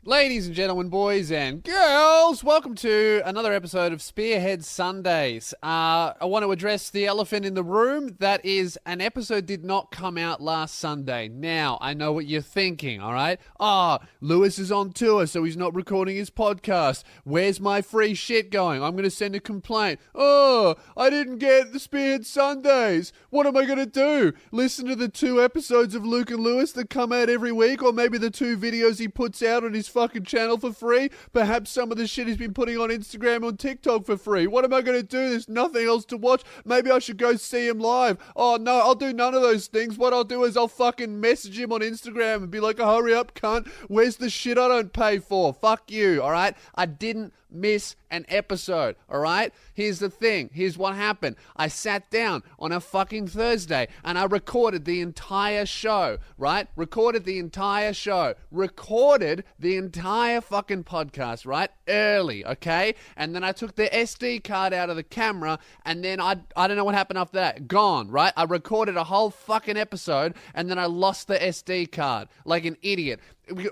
Ladies and gentlemen, boys and girls, welcome to another episode of Spearhead Sundays. I want to address the elephant in the room. That is, an episode did not come out last Sunday. Now, I know what you're thinking, all right? Lewis is on tour, so he's not recording his podcast. Where's my free shit going? I'm going to send a complaint. I didn't get the Spearhead Sundays. What am I going to do? Listen to the 2 episodes of Luke and Lewis that come out every week, or maybe the 2 videos he puts out on his fucking channel for free? Perhaps some of the shit he's been putting on Instagram and TikTok for free. What am I going to do? There's nothing else to watch. Maybe I should go see him live. Oh no, I'll do none of those things. What I'll do is I'll fucking message him on Instagram and be like, hurry up, cunt. Where's the shit I don't pay for? Fuck you, alright? I didn't miss an episode, alright? Here's the thing. Here's what happened. I sat down on a fucking Thursday and I recorded the entire show, right? Recorded the entire fucking podcast, right? Early, okay? And then I took the SD card out of the camera and then I don't know what happened after that. Gone, right? I recorded a whole fucking episode and then I lost the SD card like an idiot.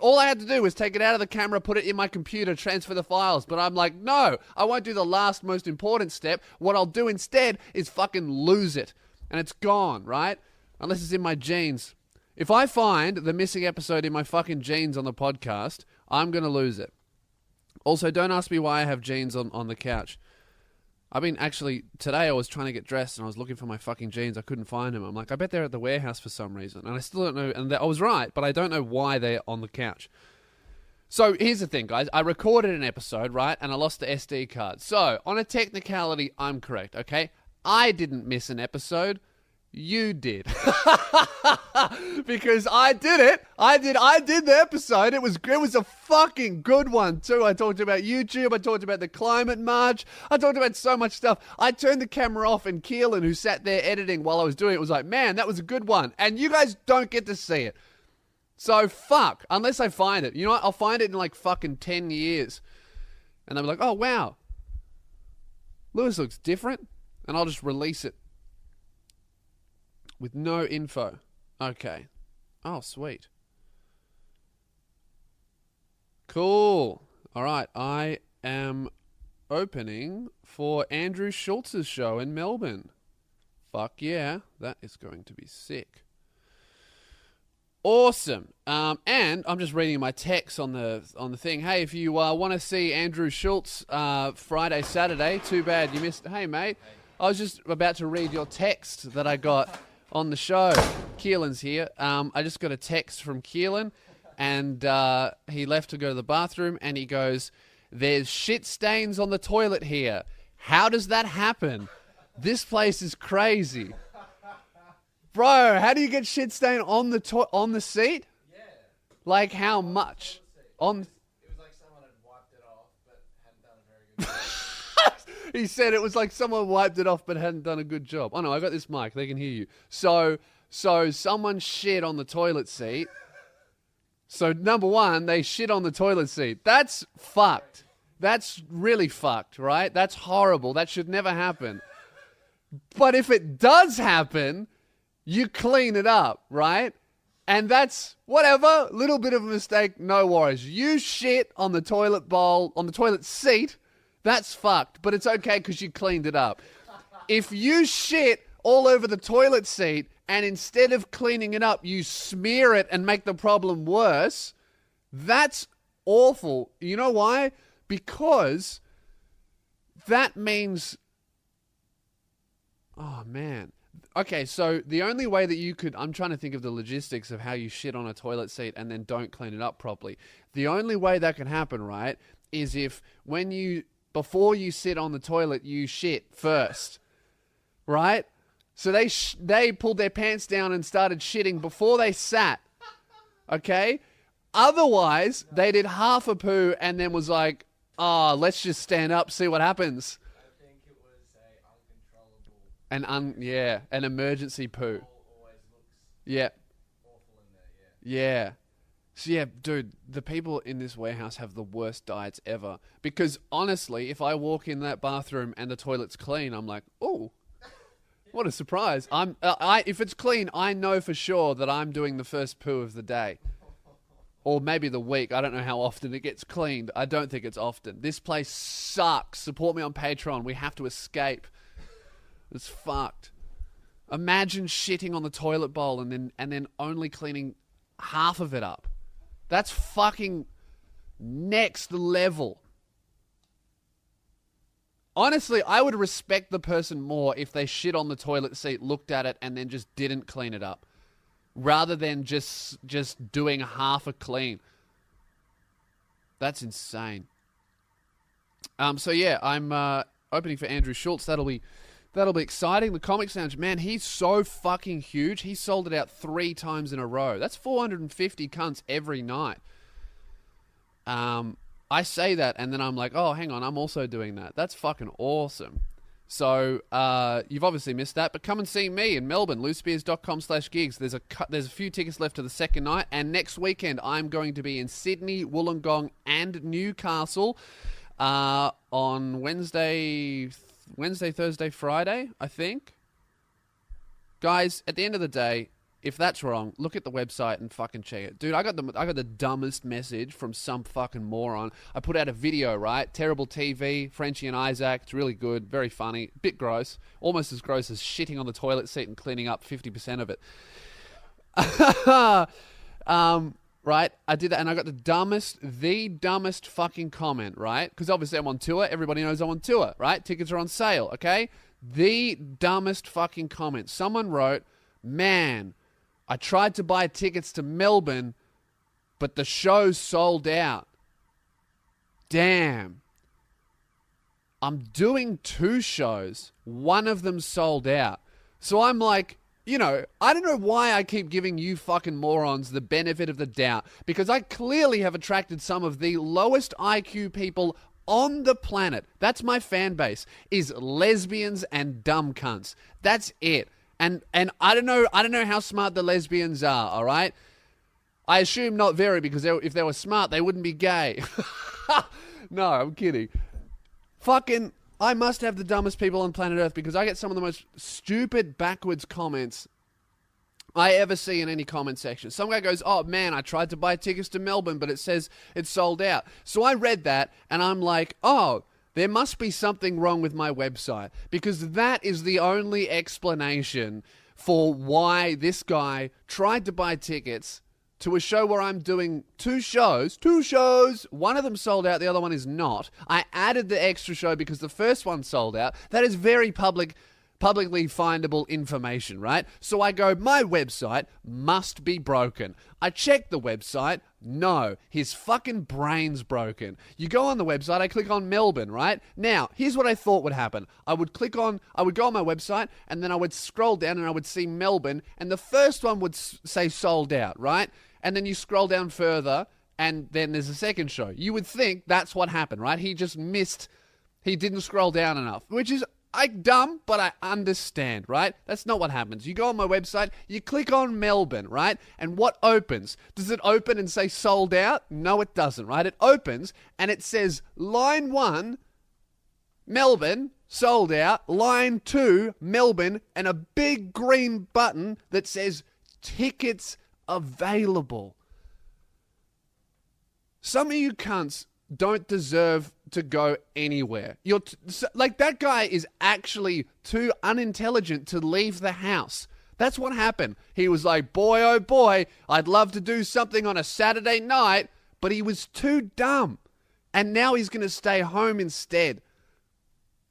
All I had to do was take it out of the camera, put it in my computer, transfer the files. But I'm like, no, I won't do the last most important step. What I'll do instead is fucking lose it. And it's gone, right? Unless it's in my jeans. If I find the missing episode in my fucking jeans on the podcast, I'm going to lose it. Also, don't ask me why I have jeans on the couch. Today I was trying to get dressed and I was looking for my fucking jeans. I couldn't find them. I'm like, I bet they're at the warehouse for some reason. And I still don't know. And I was right, but I don't know why they're on the couch. So here's the thing, guys. I recorded an episode, right? And I lost the SD card. So on a technicality, I'm correct, okay? I didn't miss an episode. You did. Because I did it. I did the episode. It was a fucking good one too. I talked about YouTube. I talked about the climate march. I talked about so much stuff. I turned the camera off and Keelan, who sat there editing while I was doing it, was like, man, that was a good one. And you guys don't get to see it. So fuck. Unless I find it. You know what? I'll find it in like fucking 10 years. And they'll be like, oh wow, Lewis looks different. And I'll just release it. With no info. Okay. Oh, sweet. Cool. All right. I am opening for Andrew Schultz's show in Melbourne. Fuck yeah. That is going to be sick. Awesome. And I'm just reading my text on the thing. Hey, if you want to see Andrew Schultz Friday, Saturday, too bad you missed. Hey, mate. I was just about to read your text that I got on the show. Keelan's here. I just got a text from Keelan, and he left to go to the bathroom, and he goes, there's shit stains on the toilet here. How does that happen? This place is crazy. Bro, how do you get shit stain on the seat? Yeah. Like how much? It was like someone had wiped it off, but hadn't done a very good job. He said it was like someone wiped it off but hadn't done a good job. Oh no, I got this mic. They can hear you. So someone shit on the toilet seat. So number one, they shit on the toilet seat. That's fucked. That's really fucked, right? That's horrible. That should never happen. But if it does happen, you clean it up, right? And that's whatever. Little bit of a mistake, no worries. You shit on the toilet bowl, on the toilet seat. That's fucked, but it's okay because you cleaned it up. If you shit all over the toilet seat and instead of cleaning it up, you smear it and make the problem worse, that's awful. You know why? Because that means... Oh, man. Okay, so the only way that you could... I'm trying to think of the logistics of how you shit on a toilet seat and then don't clean it up properly. The only way that can happen, right, is if when you... Before you sit on the toilet, you shit first, right? So they pulled their pants down and started shitting before they sat, okay? Otherwise, they did half a poo and then was like, let's just stand up, see what happens. I think it was a uncontrollable... An emergency poo. Always looks yeah. awful in there, Yeah. So yeah, dude, the people in this warehouse have the worst diets ever. Because honestly, if I walk in that bathroom and the toilet's clean, I'm like, oh, what a surprise. If it's clean, I know for sure that I'm doing the first poo of the day. or maybe the week. I don't know how often it gets cleaned. I don't think it's often. This place sucks. Support me on Patreon. We have to escape. It's fucked. Imagine shitting on the toilet bowl and then only cleaning half of it up. That's fucking next level. Honestly, I would respect the person more if they shit on the toilet seat, looked at it, and then just didn't clean it up, rather than just doing half a clean. That's insane. So yeah, I'm opening for Andrew Schultz. That'll be exciting. The Comic Lounge, man, he's so fucking huge. He sold it out 3 times in a row. That's 450 cunts every night. I say that, and then I'm like, oh, hang on, I'm also doing that. That's fucking awesome. So, you've obviously missed that, but come and see me in Melbourne, loosespears.com/gigs. There's a few tickets left to the second night, and next weekend I'm going to be in Sydney, Wollongong, and Newcastle on Wednesday, Thursday, Friday, I think. Guys, at the end of the day, if that's wrong, look at the website and fucking check it. Dude, I got the dumbest message from some fucking moron. I put out a video, right? Terrible TV, Frenchie and Isaac. It's really good, very funny, bit gross. Almost as gross as shitting on the toilet seat and cleaning up 50% of it. Right? I did that, and I got the dumbest fucking comment, right? Because obviously I'm on tour. Everybody knows I'm on tour, right? Tickets are on sale, okay? The dumbest fucking comment. Someone wrote, man, I tried to buy tickets to Melbourne, but the show sold out. Damn. I'm doing 2 shows. One of them sold out. So I'm like, you know, I don't know why I keep giving you fucking morons the benefit of the doubt, because I clearly have attracted some of the lowest IQ people on the planet. That's my fan base, is lesbians and dumb cunts. That's it. And I don't know how smart the lesbians are, all right? I assume not very, because if they were smart, they wouldn't be gay. No, I'm kidding. Fucking, I must have the dumbest people on planet Earth, because I get some of the most stupid, backwards comments I ever see in any comment section. Some guy goes, oh man, I tried to buy tickets to Melbourne, but it says it's sold out. So I read that, and I'm like, oh, there must be something wrong with my website, because that is the only explanation for why this guy tried to buy tickets to a show where I'm doing 2 shows. One of them sold out, the other one is not. I added the extra show because the first one sold out. That is very publicly findable information, right? So I go, my website must be broken. I check the website. No, his fucking brain's broken. You go on the website, I click on Melbourne, right? Now, here's what I thought would happen. I would go on my website, and then I would scroll down and I would see Melbourne, and the first one would say sold out, right? And then you scroll down further, and then there's a second show. You would think that's what happened, right? He didn't scroll down enough, which is dumb, but I understand, right? That's not what happens. You go on my website, you click on Melbourne, right? And what opens? Does it open and say sold out? No, it doesn't, right? It opens and it says line 1, Melbourne, sold out. Line 2, Melbourne, and a big green button that says tickets available. Some of you cunts don't deserve to go anywhere. Like, that guy is actually too unintelligent to leave the house. That's what happened. He was like, boy, oh boy, I'd love to do something on a Saturday night, but he was too dumb. And now he's going to stay home instead.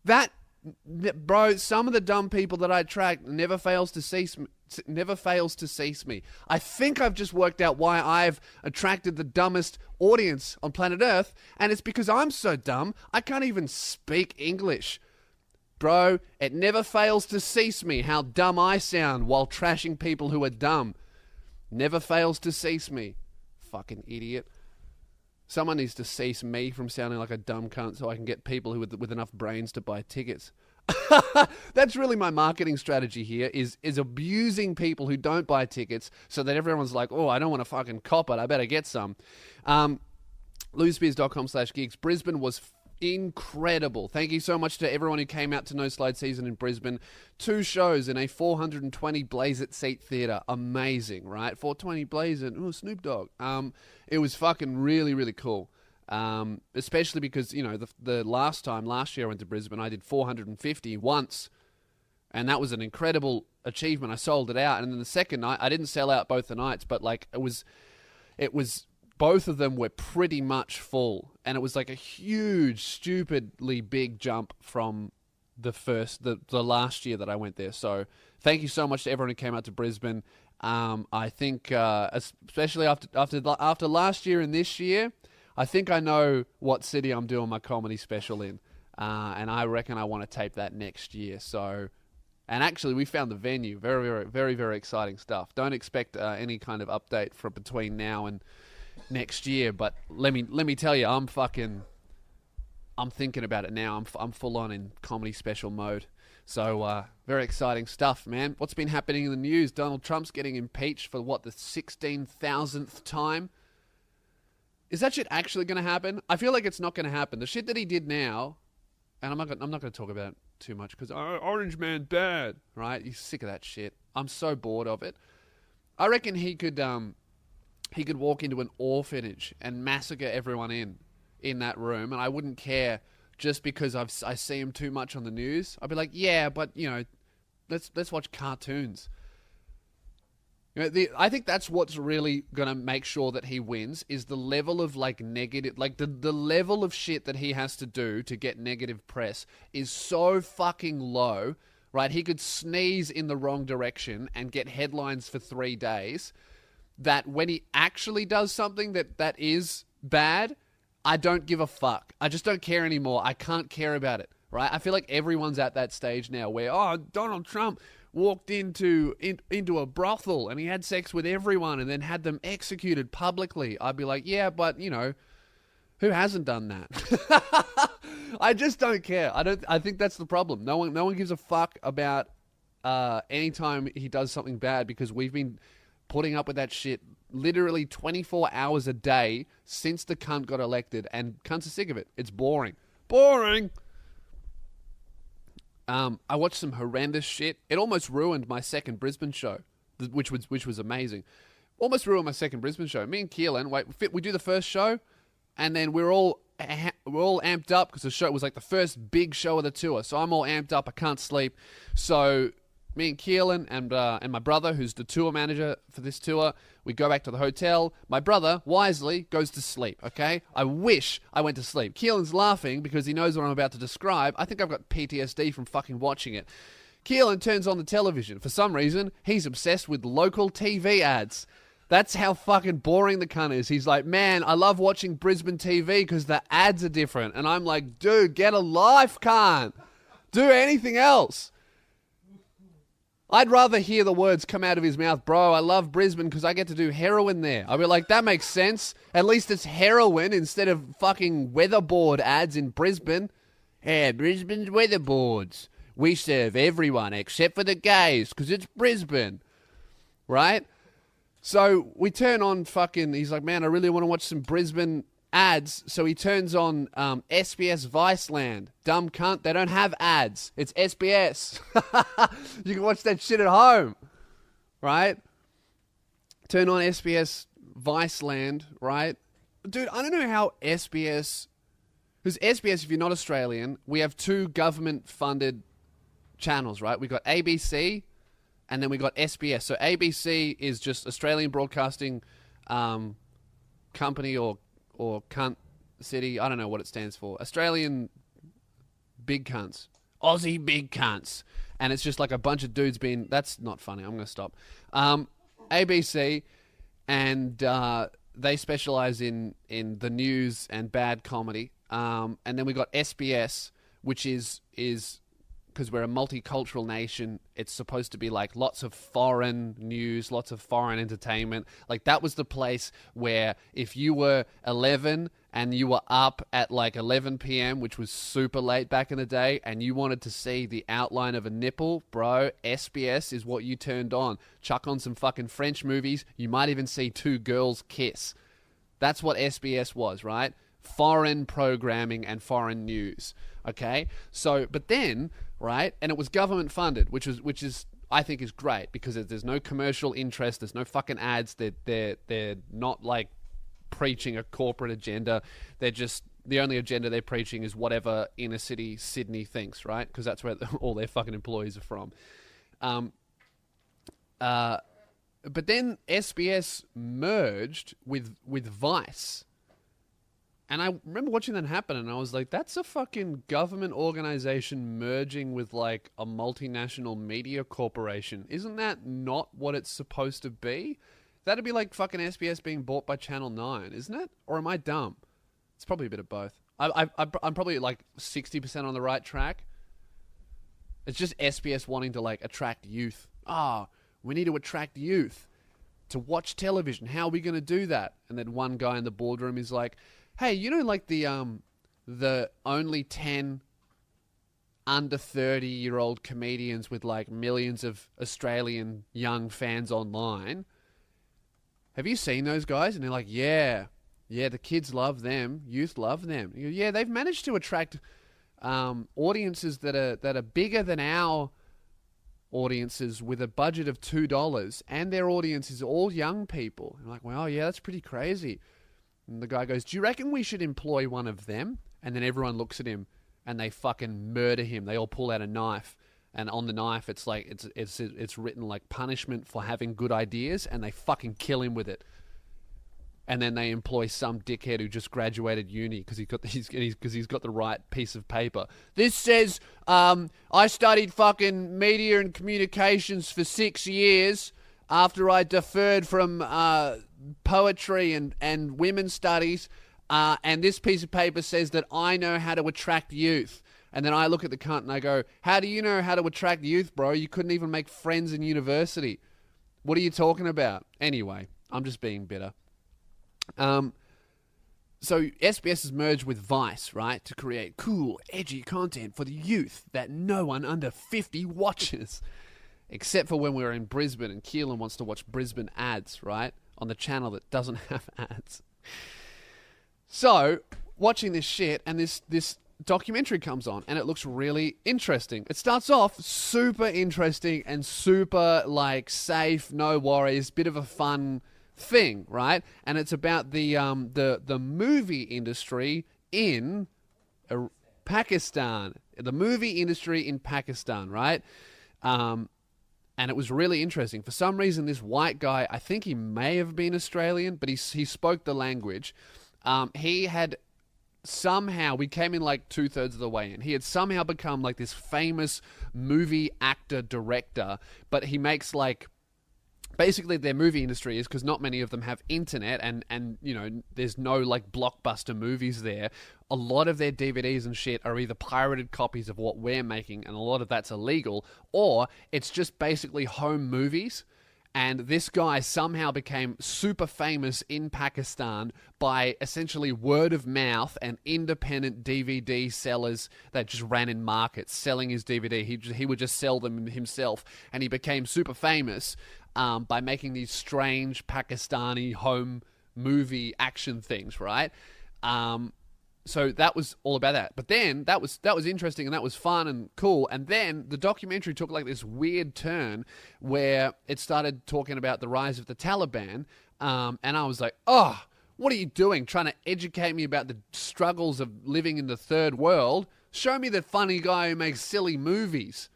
Bro, some of the dumb people that I attract never fails to cease me. I think I've just worked out why I've attracted the dumbest audience on planet Earth, and it's because I'm so dumb, I can't even speak English. Bro, it never fails to cease me how dumb I sound while trashing people who are dumb. Never fails to cease me. Fucking idiot. Someone needs to cease me from sounding like a dumb cunt so I can get people who with enough brains to buy tickets. That's really my marketing strategy here, is abusing people who don't buy tickets so that everyone's like, oh, I don't want to fucking cop it, I better get some. Loosespears.com/gigs. Brisbane was incredible. Thank you so much to everyone who came out to No Slide Season in Brisbane. 2 shows in a 420 Blaze It seat theatre. Amazing, right? 420 Blaze It. Oh, Snoop Dogg. It was fucking really, really cool. Especially because, you know, the last year I went to Brisbane, I did 450 once. And that was an incredible achievement. I sold it out. And then the second night, I didn't sell out both the nights, but like it was both of them were pretty much full. And it was like a huge, stupidly big jump from the last year that I went there. So thank you so much to everyone who came out to Brisbane. I think, especially after last year and this year, I think I know what city I'm doing my comedy special in. And I reckon I want to tape that next year. So, and actually we found the venue. Very, very, very, very exciting stuff. Don't expect any kind of update from between now and next year, but let me tell you, I'm thinking about it now. I'm full on in comedy special mode. So very exciting stuff, man. What's been happening in the news? Donald Trump's getting impeached for the 16,000th time. Is that shit actually going to happen? I feel like it's not going to happen. The shit that he did now, and I'm not going to talk about it too much because Orange Man bad, right? You're sick of that shit. I'm so bored of it. I reckon he could walk into an orphanage and massacre everyone in that room, and I wouldn't care just because I see him too much on the news. I'd be like, yeah, but you know, let's watch cartoons. You know, I think that's what's really gonna make sure that he wins is the level of like negative, like the level of shit that he has to do to get negative press is so fucking low, right? He could sneeze in the wrong direction and get headlines for 3 days. That when he actually does something that is bad, I don't give a fuck. I just don't care anymore. I can't care about it, right? I feel like everyone's at that stage now where, Donald Trump walked into a brothel and he had sex with everyone and then had them executed publicly. I'd be like, yeah, but, you know, who hasn't done that? I just don't care. I think that's the problem. No one gives a fuck about any time he does something bad because we've been putting up with that shit literally 24 hours a day since the cunt got elected, and cunts are sick of it. It's boring. Boring! I watched some horrendous shit. It almost ruined my second Brisbane show, which was amazing. Almost ruined my second Brisbane show. Me and Keelan, we do the first show, and then we're all amped up because the show was like the first big show of the tour. So I'm all amped up. I can't sleep. So me and Keelan and my brother, who's the tour manager for this tour, we go back to the hotel. My brother, wisely, goes to sleep, okay? I wish I went to sleep. Keelan's laughing because he knows what I'm about to describe. I think I've got PTSD from fucking watching it. Keelan turns on the television. For some reason, he's obsessed with local TV ads. That's how fucking boring the cunt is. He's like, man, I love watching Brisbane TV because the ads are different. And I'm like, dude, get a life, cunt. Do anything else. I'd rather hear the words come out of his mouth, bro, I love Brisbane because I get to do heroin there. I'd be like, that makes sense. At least it's heroin instead of fucking weatherboard ads in Brisbane. Yeah, Brisbane's weatherboards. We serve everyone except for the gays because it's Brisbane. Right? So we turn on he's like, man, I really want to watch some Brisbane ads. So he turns on SBS Viceland. Dumb cunt, they don't have ads. It's SBS. You can watch that shit at home. Right? Turn on SBS Viceland, right? Dude, I don't know how SBS... Because SBS, if you're not Australian, we have 2 government-funded channels, right? We got ABC... and then we got SBS. So ABC is just Australian Broadcasting Company or cunt city. I don't know what it stands for. Australian big cunts. Aussie big cunts. And it's just like a bunch of dudes being... That's not funny. I'm going to stop. ABC, and they specialize in the news and bad comedy. And then we got SBS, which is because we're a multicultural nation, it's supposed to be like lots of foreign news, lots of foreign entertainment. Like that was the place where if you were 11 and you were up at like 11 p.m., which was super late back in the day, and you wanted to see the outline of a nipple, bro, SBS is what you turned on. Chuck on some fucking French movies. You might even see 2 girls kiss. That's what SBS was, right? foreign programming and foreign news. Okay, so but then right, and it was government funded, which is I think is great because there's no commercial interest, there's no fucking ads. They're not like preaching a corporate agenda. They're just the only agenda they're preaching is whatever inner city Sydney thinks, right? Because that's where all their fucking employees are from. But then SBS merged with Vice. And I remember watching that happen, and I was like, that's a fucking government organization merging with, like, a multinational media corporation. Isn't that not what it's supposed to be? That'd be like fucking SBS being bought by Channel 9, isn't it? Or am I dumb? It's probably a bit of both. I'm probably, like, 60% on the right track. It's just SBS wanting to, like, attract youth. We need to attract youth to watch television. How are we going to do that? And then one guy in the boardroom is like, hey, you know, like the only 10 under 30-year-old comedians with like millions of Australian young fans online. Have you seen those guys? And they're like, yeah, the kids love them, youth love them. You go, yeah, they've managed to attract audiences that are bigger than our audiences with a budget of $2, and their audience is all young people. And I'm like, well, yeah, that's pretty crazy. And the guy goes, do you reckon we should employ one of them? And then everyone looks at him and they fucking murder him. They all pull out a knife. And on the knife, it's like it's written like punishment for having good ideas, and they fucking kill him with it. And then they employ some dickhead who just graduated uni because he's got the right piece of paper. This says, I studied fucking media and communications for 6 years after I deferred from poetry and women's studies, and this piece of paper says that I know how to attract youth. And then I look at the cunt and I go, how do you know how to attract youth, bro? You couldn't even make friends in university. What are you talking about? Anyway, I'm just being bitter. So SBS has merged with Vice, right, to create cool, edgy content for the youth that no one under 50 watches. Except for when we're in Brisbane and Keelan wants to watch Brisbane ads, right? On the channel that doesn't have ads. So, watching this shit, and this documentary comes on, and it looks really interesting. It starts off super interesting and super, like, safe, no worries, bit of a fun thing, right? And it's about the movie industry in Pakistan. The movie industry in Pakistan, right? And it was really interesting. For some reason, this white guy, I think he may have been Australian, but he spoke the language. He had somehow, we came in like 2/3 of the way in, he had somehow become like this famous movie actor director, but he makes like, basically their movie industry is, because not many of them have internet and you know, there's no like blockbuster movies there. A lot of their DVDs and shit are either pirated copies of what we're making, and a lot of that's illegal, or it's just basically home movies. And this guy somehow became super famous in Pakistan by essentially word of mouth and independent DVD sellers that just ran in markets selling his DVD. He would just sell them himself, and he became super famous by making these strange Pakistani home movie action things, right? So that was all about that. But then that was interesting and that was fun and cool. And then the documentary took like this weird turn where it started talking about the rise of the Taliban. And I was like, oh, what are you doing? Trying to educate me about the struggles of living in the third world? Show me the funny guy who makes silly movies,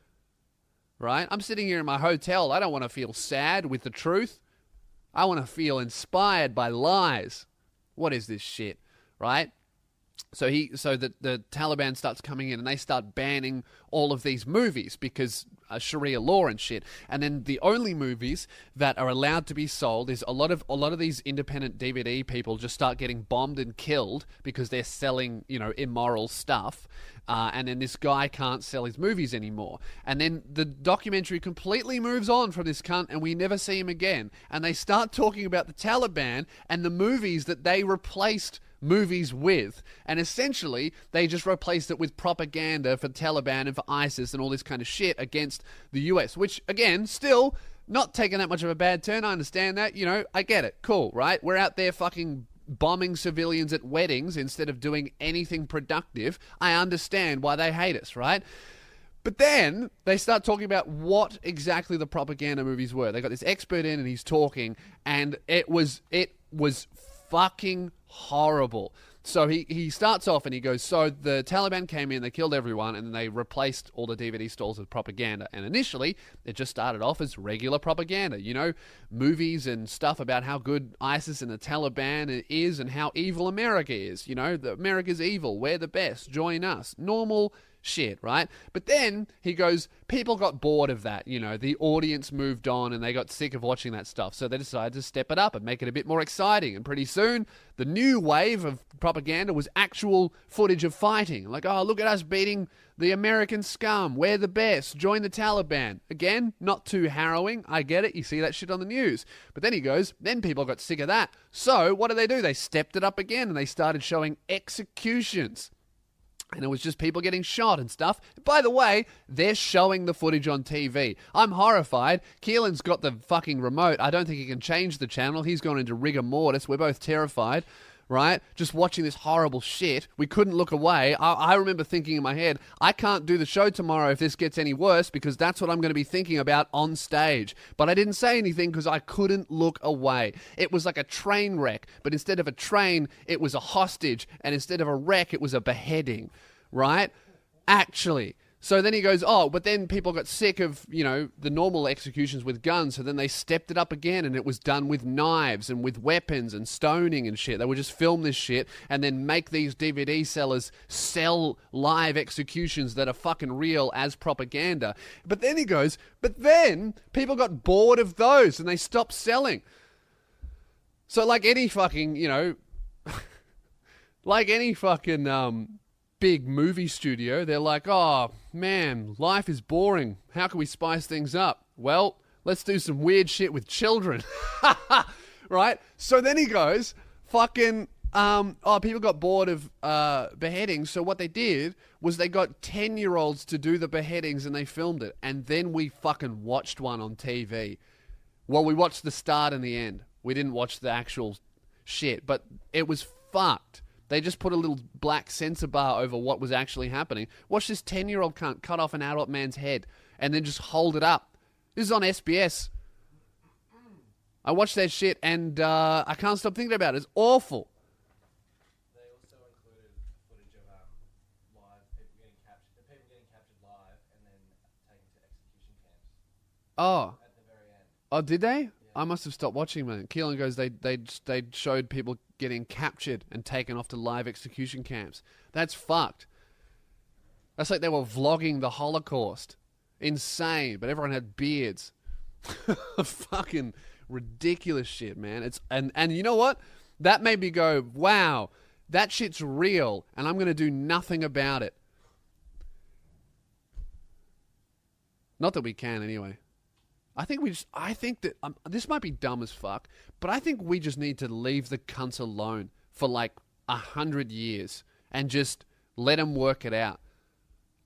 right? I'm sitting here in my hotel. I don't want to feel sad with the truth. I want to feel inspired by lies. What is this shit, right? So the Taliban starts coming in and they start banning all of these movies because Sharia law and shit. And then the only movies that are allowed to be sold is a lot of these independent DVD people just start getting bombed and killed because they're selling, you know, immoral stuff. And then this guy can't sell his movies anymore. And then the documentary completely moves on from this cunt and we never see him again. And they start talking about the Taliban and the movies that they replaced movies with, and essentially they just replaced it with propaganda for Taliban and for ISIS and all this kind of shit against the US, which again, still not taking that much of a bad turn. I understand that, you know, I get it, cool, right? We're out there fucking bombing civilians at weddings instead of doing anything productive, I understand why they hate us, right? But then they start talking about what exactly the propaganda movies were. They got this expert in and he's talking, and it was fucking horrible. So he starts off and he goes, so the Taliban came in, they killed everyone, and then they replaced all the DVD stalls with propaganda. And initially, it just started off as regular propaganda. You know, movies and stuff about how good ISIS and the Taliban is and how evil America is. You know, America's evil, we're the best, join us. Normal shit, right? But then he goes, people got bored of that, you know, the audience moved on and they got sick of watching that stuff, so they decided to step it up and make it a bit more exciting, and pretty soon the new wave of propaganda was actual footage of fighting, like, oh, look at us beating the American scum, we're the best, join the Taliban. Again, not too harrowing, I get it, you see that shit on the news. But then he goes, then people got sick of that, so what do? They stepped it up again and they started showing executions. And it was just people getting shot and stuff. By the way, they're showing the footage on TV. I'm horrified. Keelan's got the fucking remote. I don't think he can change the channel. He's gone into rigor mortis. We're both terrified, right? Just watching this horrible shit. We couldn't look away. I remember thinking in my head, I can't do the show tomorrow if this gets any worse, because that's what I'm going to be thinking about on stage. But I didn't say anything because I couldn't look away. It was like a train wreck, but instead of a train, it was a hostage. And instead of a wreck, it was a beheading, right? Actually. So then he goes, oh, but then people got sick of, you know, the normal executions with guns, so then they stepped it up again, and it was done with knives and with weapons and stoning and shit. They would just film this shit and then make these DVD sellers sell live executions that are fucking real as propaganda. But then he goes, but then people got bored of those and they stopped selling. So like any fucking, you know, like any fucking, big movie studio, they're like, oh man, life is boring, how can we spice things up? Well, let's do some weird shit with children. Right? So then he goes, fucking people got bored of beheadings, so what they did was they got 10-year-olds to do the beheadings and they filmed it, and then we fucking watched one on TV. Well, we watched the start and the end. We didn't watch the actual shit, but it was fucked. They just put a little black censor bar over what was actually happening. Watch this 10-year-old cunt cut off an adult man's head and then just hold it up. This is on SBS. I watched that shit and I can't stop thinking about it. It's awful. They also included footage of live people getting captured live and then taken to execution camps. Oh. At the very end. Oh, did they? Yeah. I must have stopped watching, man. Keelan goes, they showed people getting captured and taken off to live execution camps. That's fucked. That's like they were vlogging the Holocaust. Insane, but everyone had beards. Fucking ridiculous shit, man. It's and you know what? That made me go, wow, that shit's real, and I'm going to do nothing about it. Not that we can, anyway. I think that this might be dumb as fuck, but I think we just need to leave the cunts alone for like 100 years and just let them work it out.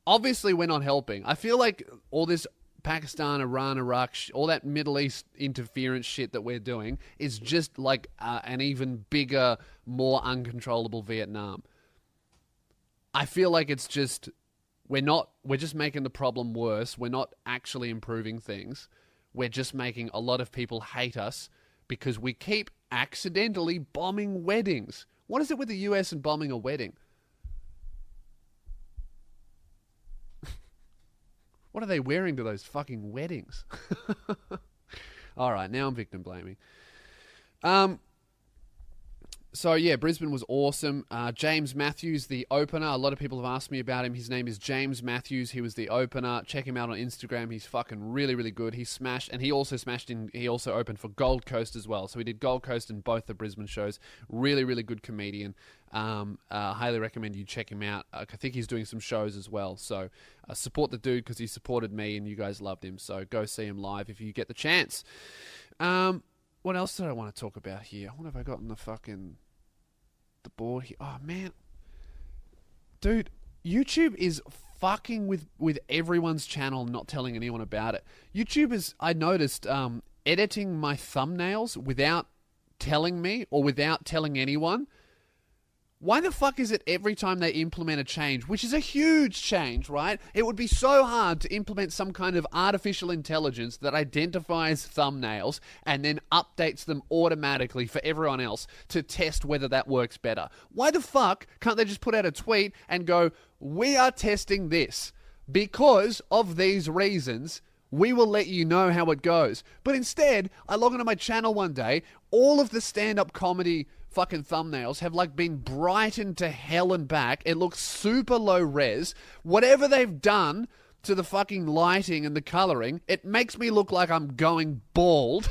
Obviously, we're not helping. I feel like all this Pakistan, Iran, Iraq, all that Middle East interference shit that we're doing is just like an even bigger, more uncontrollable Vietnam. I feel like it's just, we're just making the problem worse. We're not actually improving things. We're just making a lot of people hate us because we keep accidentally bombing weddings. What is it with the US and bombing a wedding? What are they wearing to those fucking weddings? All right, now I'm victim blaming. So, yeah, Brisbane was awesome. James Matthews, the opener. A lot of people have asked me about him. His name is James Matthews. He was the opener. Check him out on Instagram. He's fucking really, really good. He smashed, and he also opened for Gold Coast as well. So he did Gold Coast in both the Brisbane shows. Really, really good comedian. Highly recommend you check him out. I think he's doing some shows as well. So support the dude because he supported me and you guys loved him. So go see him live if you get the chance. What else did I want to talk about here? What have I got on the board here? Oh, man. Dude, YouTube is fucking with everyone's channel, not telling anyone about it. YouTube is, I noticed, editing my thumbnails without telling me or without telling anyone? Why the fuck is it every time they implement a change, which is a huge change, right? It would be so hard to implement some kind of artificial intelligence that identifies thumbnails and then updates them automatically for everyone else to test whether that works better. Why the fuck can't they just put out a tweet and go, we are testing this because of these reasons? We will let you know how it goes. But instead, I log into my channel one day, all of the stand-up comedy fucking thumbnails have like been brightened to hell and back. It looks super low res. Whatever they've done to the fucking lighting and the coloring, it makes me look like I'm going bald.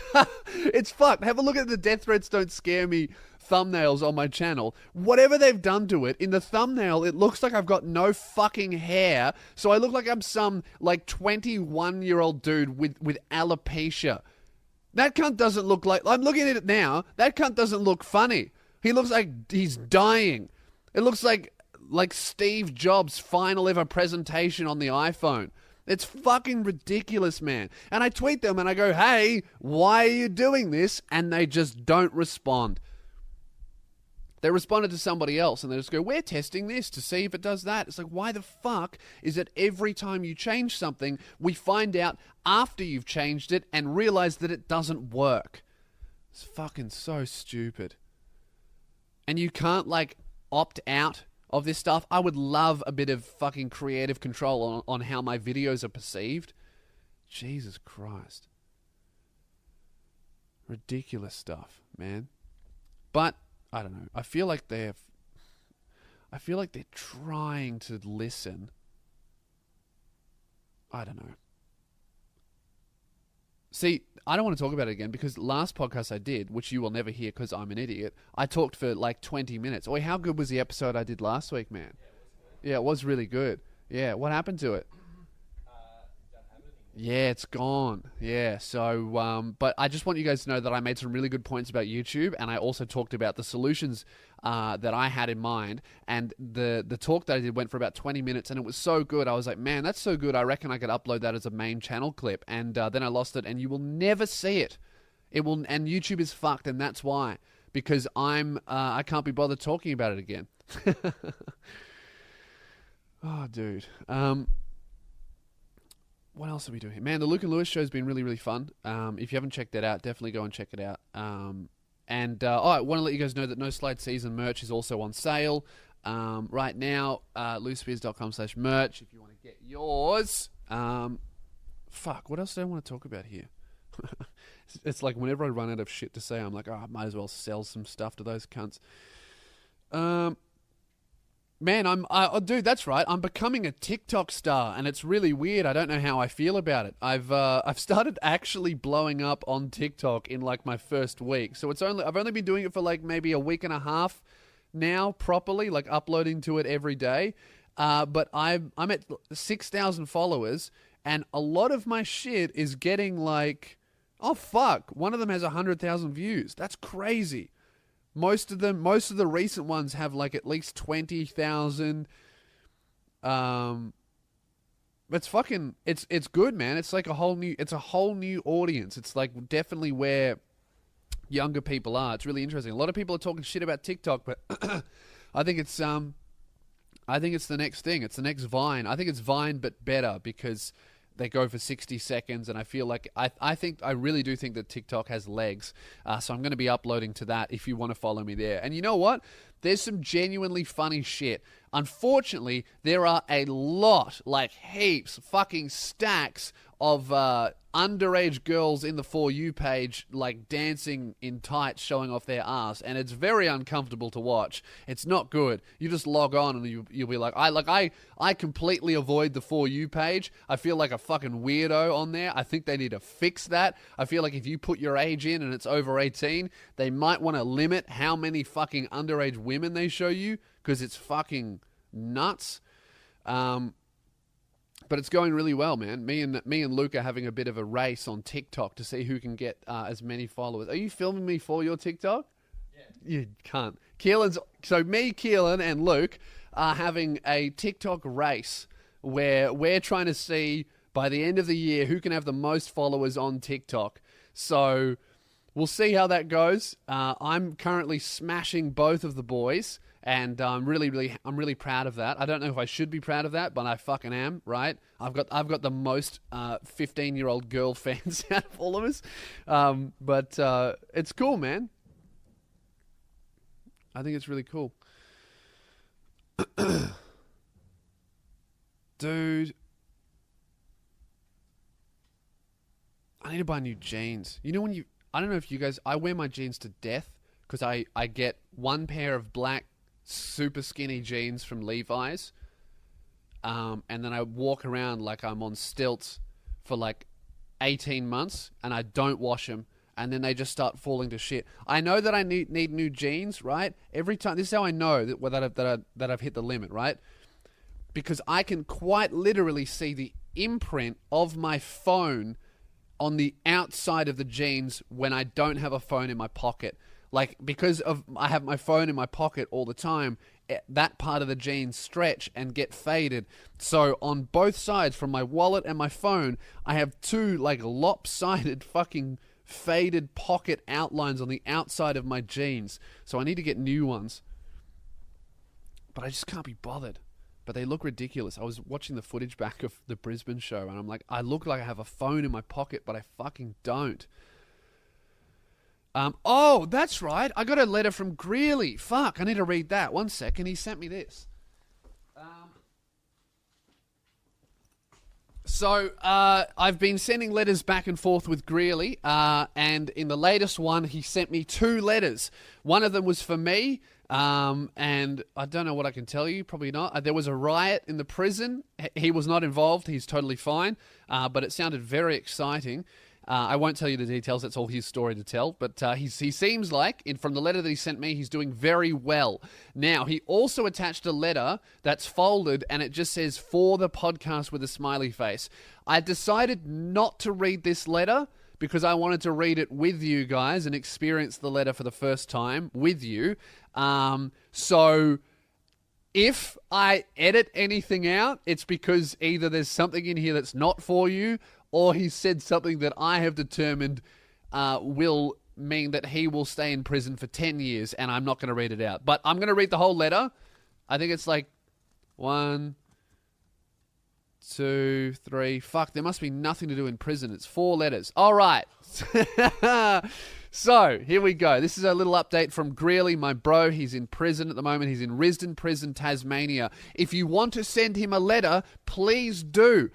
It's fucked. Have a look at the Death Threats Don't Scare Me thumbnails on my channel. Whatever they've done to it, in the thumbnail, it looks like I've got no fucking hair. So I look like I'm some like 21-year-old dude with alopecia. That cunt doesn't look like... I'm looking at it now. That cunt doesn't look funny. He looks like he's dying. It looks like Steve Jobs' final ever presentation on the iPhone. It's fucking ridiculous, man. And I tweet them and I go, hey, why are you doing this? And they just don't respond. They responded to somebody else and they just go, we're testing this to see if it does that. It's like, why the fuck is it every time you change something, we find out after you've changed it and realize that it doesn't work? It's fucking so stupid. And you can't like opt out of this stuff. I would love a bit of fucking creative control on how my videos are perceived. Jesus Christ. Ridiculous stuff, man. But I don't know. I feel like they're trying to listen. I don't know. See, I don't want to talk about it again because last podcast I did, which you will never hear because I'm an idiot, I talked for like 20 minutes. Oi, how good was the episode I did last week, man? Yeah, it was really good. Yeah, what happened to it? Yeah, it's gone. Yeah, so, but I just want you guys to know that I made some really good points about YouTube, and I also talked about the solutions that I had in mind, and the talk that I did went for about 20 minutes, and it was so good. I was like, man, that's so good. I reckon I could upload that as a main channel clip, and then I lost it, and you will never see it. And YouTube is fucked, and that's why, because I can't be bothered talking about it again. Oh, dude. What else are we doing here? Man, the Luke and Lewis show has been really, really fun. If you haven't checked that out, definitely go and check it out. I want to let you guys know that No Slide Season merch is also on sale. Right now, loosefears.com/merch if you want to get yours. Fuck, what else do I want to talk about here? It's like whenever I run out of shit to say, I'm like, I might as well sell some stuff to those cunts. Man, dude, that's right. I'm becoming a TikTok star, and it's really weird. I don't know how I feel about it. I've started actually blowing up on TikTok in like my first week. So I've only been doing it for like maybe a week and a half now, properly, like uploading to it every day. But I'm at 6,000 followers, and a lot of my shit is getting like, oh fuck, one of them has 100,000 views. That's crazy. Most of the recent ones have like at least 20,000. It's good, man. It's like a whole new audience. It's like definitely where younger people are. It's really interesting. A lot of people are talking shit about TikTok, but I think it's the next thing. It's the next Vine. I think it's Vine but better because they go for 60 seconds, and I feel like I really do think that TikTok has legs. So I'm going to be uploading to that if you want to follow me there. And you know what? There's some genuinely funny shit. Unfortunately, there are a lot, like heaps, fucking stacks of underage girls in the For You page, like dancing in tights, showing off their ass, and it's very uncomfortable to watch. It's not good. You just log on and you'll be like, I completely avoid the For You page. I feel like a fucking weirdo on there. I think they need to fix that. I feel like if you put your age in and it's over 18, they might want to limit how many fucking underage women they show you, because it's fucking nuts. But it's going really well, man. Me and Luke are having a bit of a race on TikTok to see who can get as many followers. Are you filming me for your TikTok? Yeah. You can't. Keelan, and Luke are having a TikTok race where we're trying to see by the end of the year who can have the most followers on TikTok. So we'll see how that goes. I'm currently smashing both of the boys, and I'm really proud of that. I don't know if I should be proud of that, but I fucking am, right? I've got the most 15-year-old girl fans out of all of us, but it's cool, man. I think it's really cool. Dude, I need to buy new jeans. You know I don't know if you guys, I wear my jeans to death because I get one pair of black super skinny jeans from Levi's, and then I walk around like I'm on stilts for like 18 months and I don't wash them, and then they just start falling to shit. I know that I need new jeans, right? Every time, this is how I know that I've hit the limit, right? Because I can quite literally see the imprint of my phone on the outside of the jeans when I don't have a phone in my pocket. Like, because I have my phone in my pocket all the time, that part of the jeans stretch and get faded. So on both sides, from my wallet and my phone, I have two like lopsided fucking faded pocket outlines on the outside of my jeans. So I need to get new ones. But I just can't be bothered. But they look ridiculous. I was watching the footage back of the Brisbane show, and I'm like, I look like I have a phone in my pocket, but I fucking don't. Oh, that's right. I got a letter from Greeley. Fuck, I need to read that. 1 second. He sent me this. So I've been sending letters back and forth with Greeley, and in the latest one, he sent me 2 letters. One of them was for me, and I don't know what I can tell you, probably not. There was a riot in the prison. He was not involved. He's totally fine, but it sounded very exciting. I won't tell you the details. That's all his story to tell. But he seems like, from the letter that he sent me, he's doing very well. Now, he also attached a letter that's folded, and it just says, for the podcast with a smiley face. I decided not to read this letter because I wanted to read it with you guys and experience the letter for the first time with you. So if I edit anything out, it's because either there's something in here that's not for you, or he said something that I have determined will mean that he will stay in prison for 10 years, and I'm not going to read it out. But I'm going to read the whole letter. I think it's like 1, 2, 3. Fuck, there must be nothing to do in prison. It's 4 letters. All right. So, here we go. This is a little update from Greeley, my bro. He's in prison at the moment. He's in Risdon Prison, Tasmania. If you want to send him a letter, please do.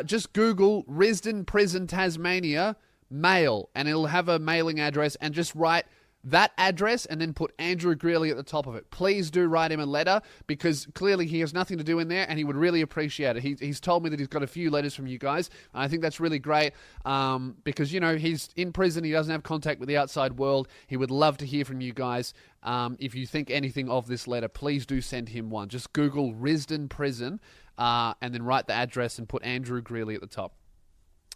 Just Google Risdon Prison, Tasmania, mail, and it'll have a mailing address, and just write that address and then put Andrew Greeley at the top of it. Please do write him a letter, because clearly he has nothing to do in there and he would really appreciate it. He's told me that he's got a few letters from you guys. And I think that's really great, because, you know, he's in prison. He doesn't have contact with the outside world. He would love to hear from you guys. If you think anything of this letter, please do send him one. Just Google Risdon Prison and then write the address and put Andrew Greeley at the top.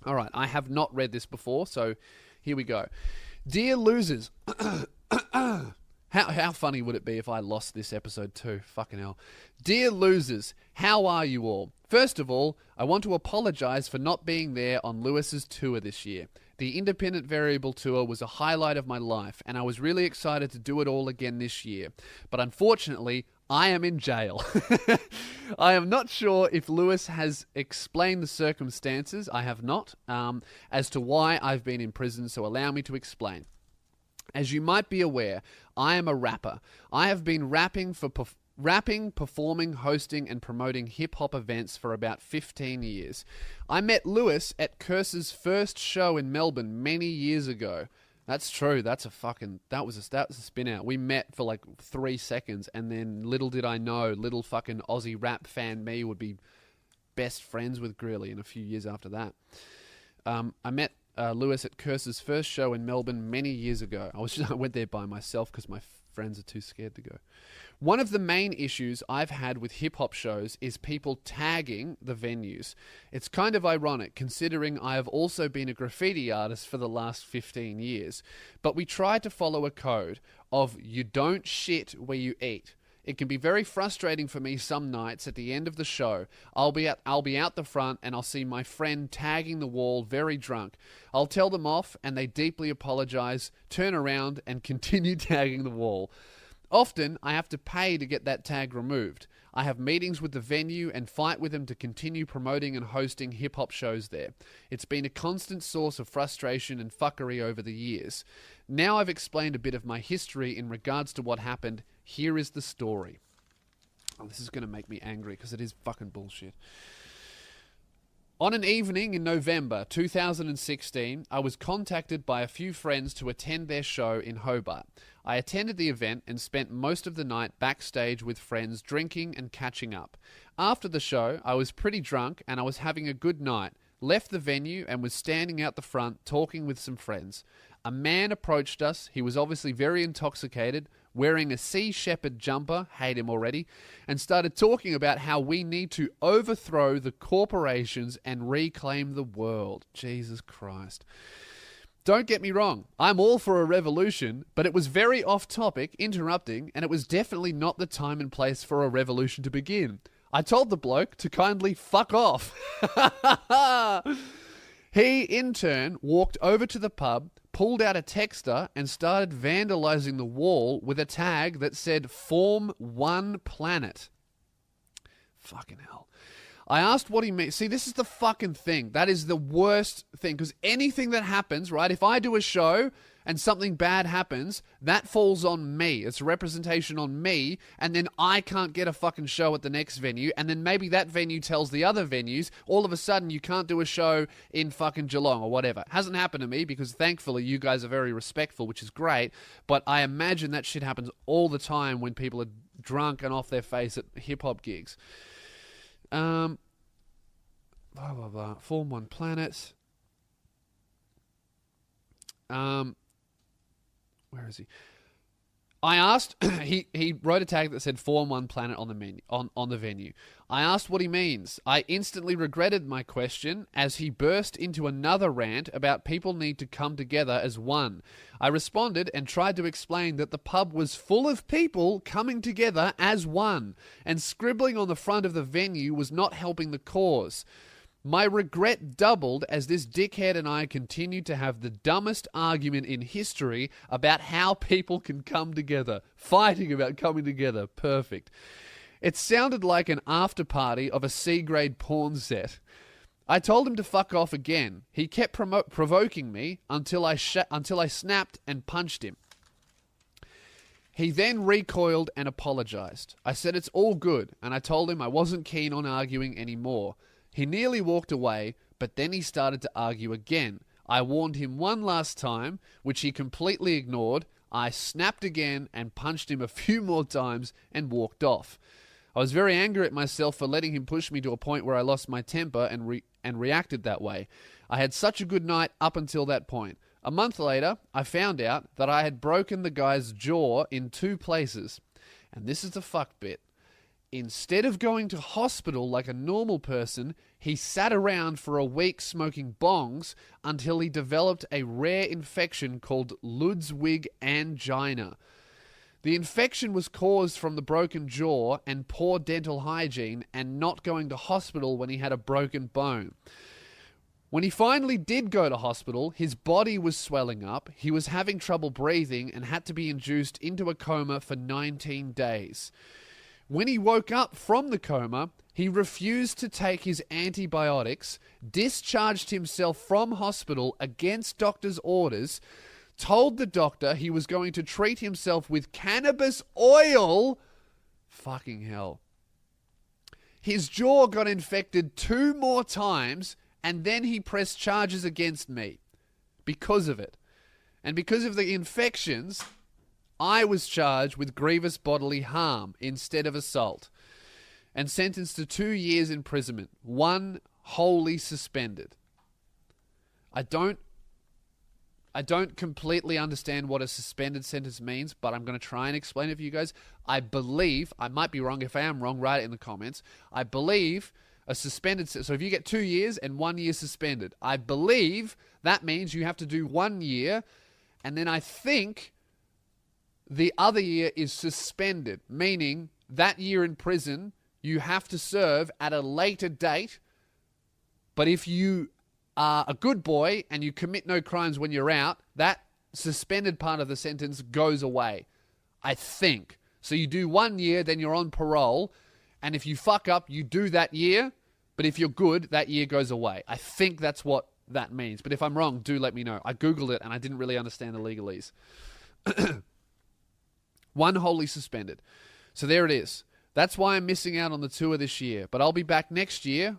All right, I have not read this before, so here we go. Dear losers, how funny would it be if I lost this episode too? Fucking hell. Dear losers, how are you all? First of all, I want to apologize for not being there on Lewis's tour this year. The Independent Variable Tour was a highlight of my life, and I was really excited to do it all again this year. But unfortunately, I am in jail. I am not sure if Lewis has explained the circumstances. I have not, as to why I've been in prison, so allow me to explain. As you might be aware, I am a rapper. I have been rapping, performing, hosting, and promoting hip-hop events for about 15 years. I met Lewis at Curse's first show in Melbourne many years ago. That's true. That was a spin out. We met for like 3 seconds, and then little did I know, little fucking Aussie rap fan me would be best friends with Greeley in a few years after that. I met Lewis at Curse's first show in Melbourne many years ago. I went there by myself because my friends are too scared to go. One of the main issues I've had with hip-hop shows is people tagging the venues. It's kind of ironic, considering I have also been a graffiti artist for the last 15 years. But we try to follow a code of you don't shit where you eat. It can be very frustrating for me some nights at the end of the show. I'll be out the front and I'll see my friend tagging the wall very drunk. I'll tell them off and they deeply apologize, turn around and continue tagging the wall. Often, I have to pay to get that tag removed. I have meetings with the venue and fight with them to continue promoting and hosting hip-hop shows there. It's been a constant source of frustration and fuckery over the years. Now I've explained a bit of my history in regards to what happened. Here is the story. Oh, this is going to make me angry because it is fucking bullshit. On an evening in November 2016, I was contacted by a few friends to attend their show in Hobart. I attended the event and spent most of the night backstage with friends drinking and catching up. After the show, I was pretty drunk and I was having a good night. Left the venue and was standing out the front talking with some friends. A man approached us. He was obviously very intoxicated, wearing a Sea Shepherd jumper, hate him already, and started talking about how we need to overthrow the corporations and reclaim the world. Jesus Christ. Don't get me wrong, I'm all for a revolution, but it was very off-topic, interrupting, and it was definitely not the time and place for a revolution to begin. I told the bloke to kindly fuck off. He, in turn, walked over to the pub, pulled out a texter, and started vandalizing the wall with a tag that said, "Form One Planet." Fucking hell. I asked what he meant. See, this is the fucking thing. That is the worst thing, because anything that happens, right, if I do a show and something bad happens, that falls on me. It's a representation on me, and then I can't get a fucking show at the next venue, and then maybe that venue tells the other venues, all of a sudden you can't do a show in fucking Geelong or whatever. Hasn't happened to me, because thankfully you guys are very respectful, which is great, but I imagine that shit happens all the time when people are drunk and off their face at hip-hop gigs. Blah, blah, blah. Form One Planet. Where is he? I asked, he wrote a tag that said Form One Planet on the menu, on the venue. I asked what he means. I instantly regretted my question as he burst into another rant about people need to come together as one. I responded and tried to explain that the pub was full of people coming together as one, and scribbling on the front of the venue was not helping the cause. My regret doubled as this dickhead and I continued to have the dumbest argument in history about how people can come together. Fighting about coming together. Perfect. It sounded like an after party of a C-grade porn set. I told him to fuck off again. He kept provoking me until I snapped and punched him. He then recoiled and apologized. I said it's all good, and I told him I wasn't keen on arguing anymore. He nearly walked away, but then he started to argue again. I warned him one last time, which he completely ignored. I snapped again and punched him a few more times and walked off. I was very angry at myself for letting him push me to a point where I lost my temper and reacted that way. I had such a good night up until that point. A month later, I found out that I had broken the guy's jaw in 2 places. And this is the fuck bit. Instead of going to hospital like a normal person, he sat around for a week smoking bongs until he developed a rare infection called Ludwig angina. The infection was caused from the broken jaw and poor dental hygiene and not going to hospital when he had a broken bone. When he finally did go to hospital, his body was swelling up, he was having trouble breathing and had to be induced into a coma for 19 days. When he woke up from the coma, he refused to take his antibiotics, discharged himself from hospital against doctor's orders, told the doctor he was going to treat himself with cannabis oil. Fucking hell. His jaw got infected 2 more times, and then he pressed charges against me because of it. And because of the infections, I was charged with grievous bodily harm instead of assault and sentenced to 2 years imprisonment, 1 wholly suspended. I don't completely understand what a suspended sentence means, but I'm going to try and explain it for you guys. I believe, I might be wrong. If I am wrong, write it in the comments. I believe a suspended sentence, so if you get 2 years and 1 year suspended, I believe that means you have to do 1 year, and then I think the other year is suspended, meaning that year in prison, you have to serve at a later date. But if you are a good boy and you commit no crimes when you're out, that suspended part of the sentence goes away, I think. So you do 1 year, then you're on parole. And if you fuck up, you do that year. But if you're good, that year goes away. I think that's what that means. But if I'm wrong, do let me know. I Googled it and I didn't really understand the legalese. One wholly suspended. So there it is. That's why I'm missing out on the tour this year. But I'll be back next year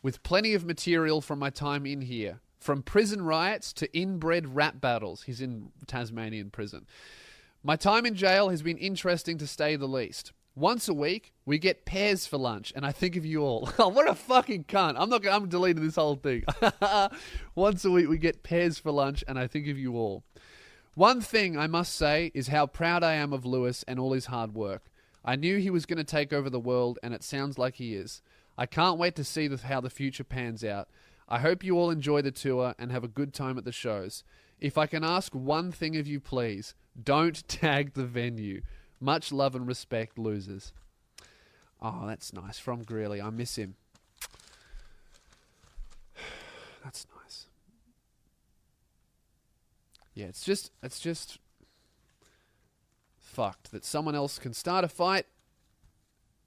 with plenty of material from my time in here. From prison riots to inbred rap battles. He's in Tasmanian prison. My time in jail has been interesting to say the least. Once a week, we get pears for lunch, and I think of you all. Oh, what a fucking cunt. I'm deleting this whole thing. Once a week, we get pears for lunch, and I think of you all. One thing I must say is how proud I am of Lewis and all his hard work. I knew he was going to take over the world, and it sounds like he is. I can't wait to see how the future pans out. I hope you all enjoy the tour and have a good time at the shows. If I can ask one thing of you, please, don't tag the venue. Much love and respect, losers. Oh, that's nice. From Greeley. I miss him. That's nice. Yeah, it's just fucked that someone else can start a fight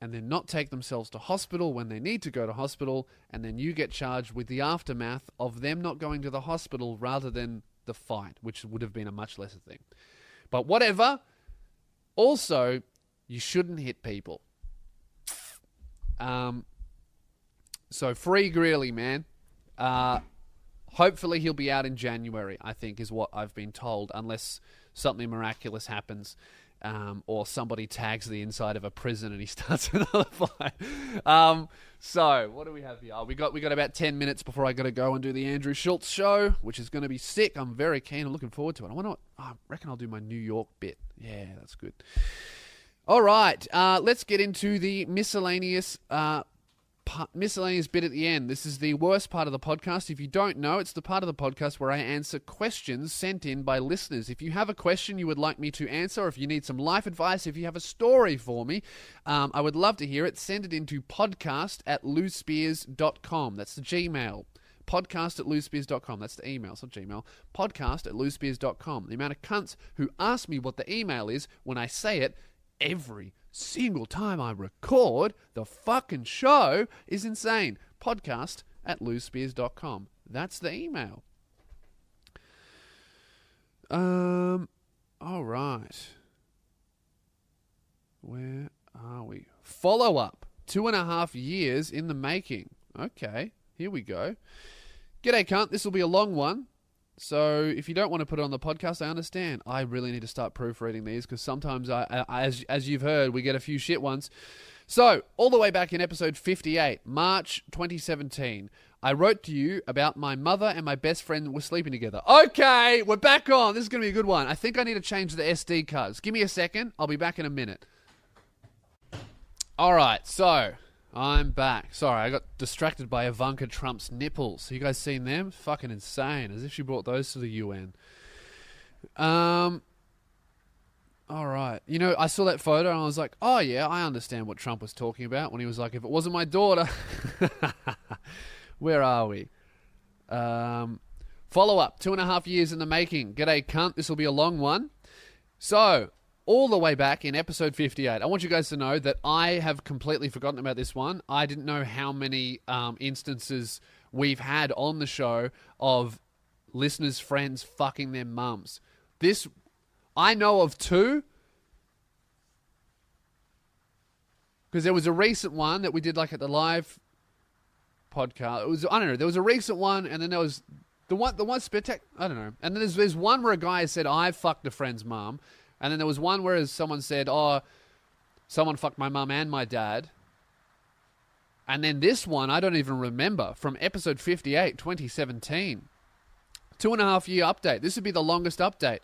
and then not take themselves to hospital when they need to go to hospital, and then you get charged with the aftermath of them not going to the hospital rather than the fight, which would have been a much lesser thing. But whatever. Also, you shouldn't hit people. So free Greeley, man. Hopefully he'll be out in January, I think, is what I've been told, unless something miraculous happens, or somebody tags the inside of a prison and he starts another fight. So what do we have here? Oh, we got about 10 minutes before I got to go and do the Andrew Schultz show, which is going to be sick. I'm very keen. I'm looking forward to it. I reckon I'll do my New York bit. Yeah, that's good. All right, let's get into the miscellaneous bit at the end. This is the worst part of the podcast. If you don't know, it's the part of the podcast where I answer questions sent in by listeners. If you have a question you would like me to answer, or if you need some life advice, if you have a story for me, I would love to hear it. Send it into podcast@louspears.com. That's the Gmail. Podcast@louspears.com. That's the email. It's not Gmail. Podcast@louspears.com. The amount of cunts who ask me what the email is when I say it every single time I record the fucking show is insane. Podcast@louspears.com. That's the email. All right. Where are we? Follow up. 2.5 years in the making. Okay, here we go. G'day, cunt. This will be a long one. So if you don't want to put it on the podcast, I understand. I really need to start proofreading these because sometimes, as you've heard, we get a few shit ones. So all the way back in episode 58, March 2017, I wrote to you about my mother and my best friend were sleeping together. Okay, we're back on. This is going to be a good one. I think I need to change the SD cards. Give me a second. I'll be back in a minute. All right, so I'm back. Sorry, I got distracted by Ivanka Trump's nipples. You guys seen them? Fucking insane. As if she brought those to the UN. All right. You know, I saw that photo and I was like, oh yeah, I understand what Trump was talking about when he was like, if it wasn't my daughter. Where are we? Follow up. 2.5 years in the making. G'day, cunt. This will be a long one. So, all the way back in episode 58. I want you guys to know that I have completely forgotten about this one. I didn't know how many instances we've had on the show of listeners' friends fucking their mums. This, I know of 2. Because there was a recent one that we did like at the live podcast. It was, I don't know, there was a recent one and then there was the one spectac, I don't know. And then there's one where a guy said, I fucked a friend's mum. And then there was one where someone said, oh, someone fucked my mum and my dad. And then this one, I don't even remember, from episode 58, 2017. 2.5 year update. This would be the longest update.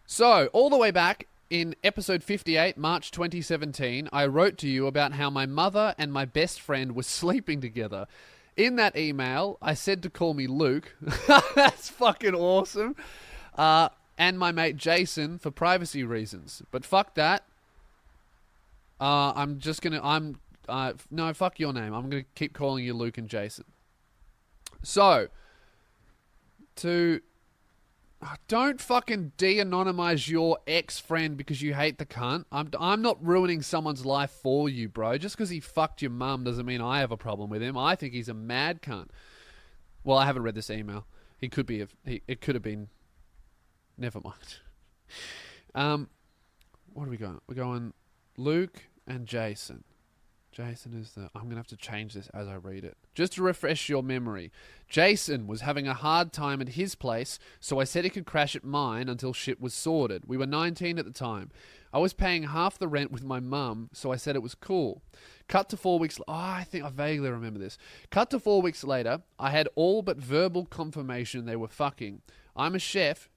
So, all the way back in episode 58, March 2017, I wrote to you about how my mother and my best friend were sleeping together. In that email, I said to call me Luke. That's fucking awesome. and my mate Jason for privacy reasons. But fuck that. I'm just going to... no, fuck your name. I'm going to keep calling you Luke and Jason. So, don't fucking de-anonymize your ex-friend because you hate the cunt. I'm not ruining someone's life for you, bro. Just because he fucked your mum doesn't mean I have a problem with him. I think he's a mad cunt. Well, I haven't read this email. He could be... It could have been... Never mind. What are we going? We're going Luke and Jason. Jason is the... I'm going to have to change this as I read it. Just to refresh your memory. Jason was having a hard time at his place, so I said he could crash at mine until shit was sorted. We were 19 at the time. I was paying half the rent with my mum, so I said it was cool. Cut to 4 weeks... Oh, I think I vaguely remember this. Cut to 4 weeks later, I had all but verbal confirmation they were fucking. I'm a chef,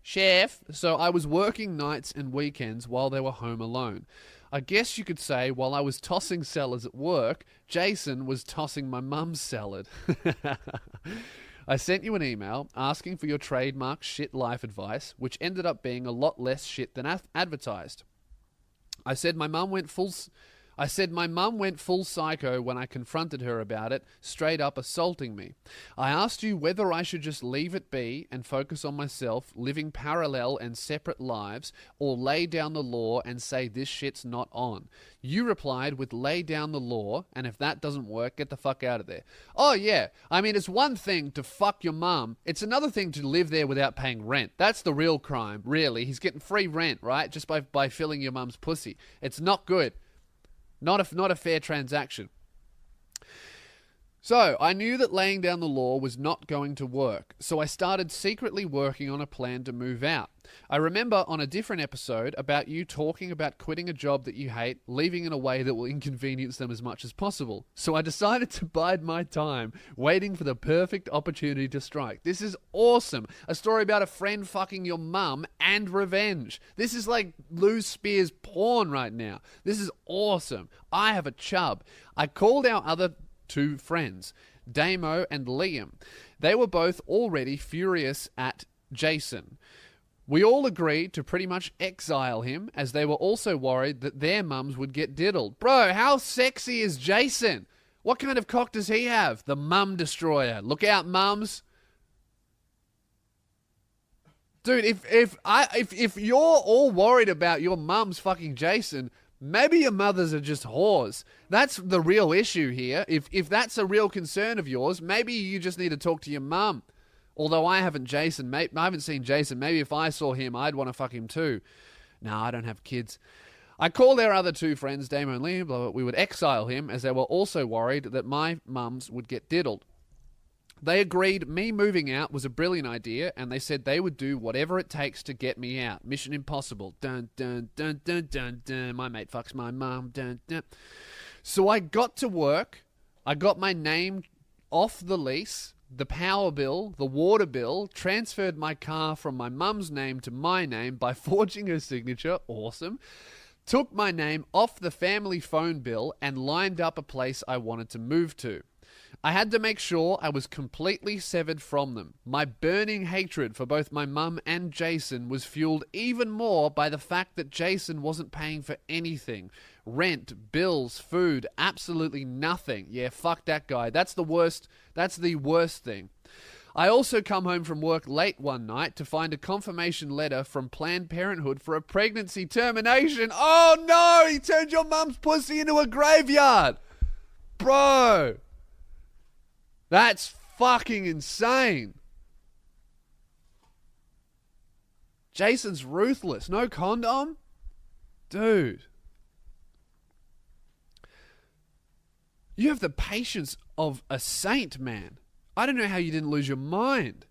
so I was working nights and weekends while they were home alone. I guess you could say while I was tossing salads at work, Jason was tossing my mum's salad. I sent you an email asking for your trademark shit life advice, which ended up being a lot less shit than advertised. I said my mum went full psycho when I confronted her about it, straight up assaulting me. I asked you whether I should just leave it be and focus on myself, living parallel and separate lives, or lay down the law and say this shit's not on. You replied with lay down the law, and if that doesn't work, get the fuck out of there. Oh yeah, I mean, it's one thing to fuck your mum. It's another thing to live there without paying rent. That's the real crime, really. He's getting free rent, right? Just by filling your mum's pussy. It's not good. Not a fair transaction. So, I knew that laying down the law was not going to work, so I started secretly working on a plan to move out. I remember on a different episode about you talking about quitting a job that you hate, leaving in a way that will inconvenience them as much as possible. So I decided to bide my time, waiting for the perfect opportunity to strike. This is awesome. A story about a friend fucking your mum and revenge. This is like Lou Spears porn right now. This is awesome. I have a chub. I called our other two friends, Damo and Liam. They were both already furious at Jason. We all agreed to pretty much exile him, as they were also worried that their mums would get diddled. Bro, how sexy is Jason? What kind of cock does he have? The mum destroyer. Look out, mums. Dude, if you're all worried about your mums fucking Jason, maybe your mothers are just whores. That's the real issue here. If that's a real concern of yours, maybe you just need to talk to your mum. Although I haven't seen Jason. Maybe if I saw him, I'd want to fuck him too. No, I don't have kids. I called our other two friends, Damo and Liam, blah, blah, we would exile him, as they were also worried that my mums would get diddled. They agreed me moving out was a brilliant idea, and they said they would do whatever it takes to get me out. Mission impossible. Dun, dun, dun, dun, dun, dun. My mate fucks my mum. Dun, dun. So I got to work. I got my name off the lease, the power bill, the water bill, transferred my car from my mum's name to my name by forging her signature. Awesome. Took my name off the family phone bill and lined up a place I wanted to move to. I had to make sure I was completely severed from them. My burning hatred for both my mum and Jason was fueled even more by the fact that Jason wasn't paying for anything. Rent, bills, food, absolutely nothing. Yeah, fuck that guy. That's the worst thing. I also come home from work late one night to find a confirmation letter from Planned Parenthood for a pregnancy termination. Oh no, he turned your mum's pussy into a graveyard. Bro. That's fucking insane. Jason's ruthless. No condom? Dude. You have the patience of a saint, man. I don't know how you didn't lose your mind.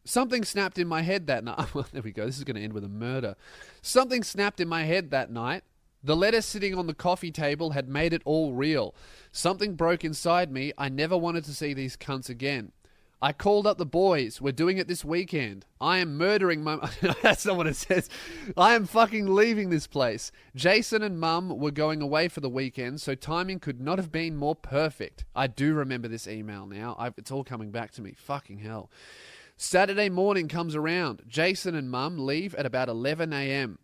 Something snapped in my head that night. Well, there we go. This is going to end with a murder. Something snapped in my head that night. The letter sitting on the coffee table had made it all real. Something broke inside me. I never wanted to see these cunts again. I called up the boys. We're doing it this weekend. I am murdering my... That's not what it says. I am fucking leaving this place. Jason and Mum were going away for the weekend, so timing could not have been more perfect. I do remember this email now. It's all coming back to me. Fucking hell. Saturday morning comes around. Jason and Mum leave at about 11 a.m.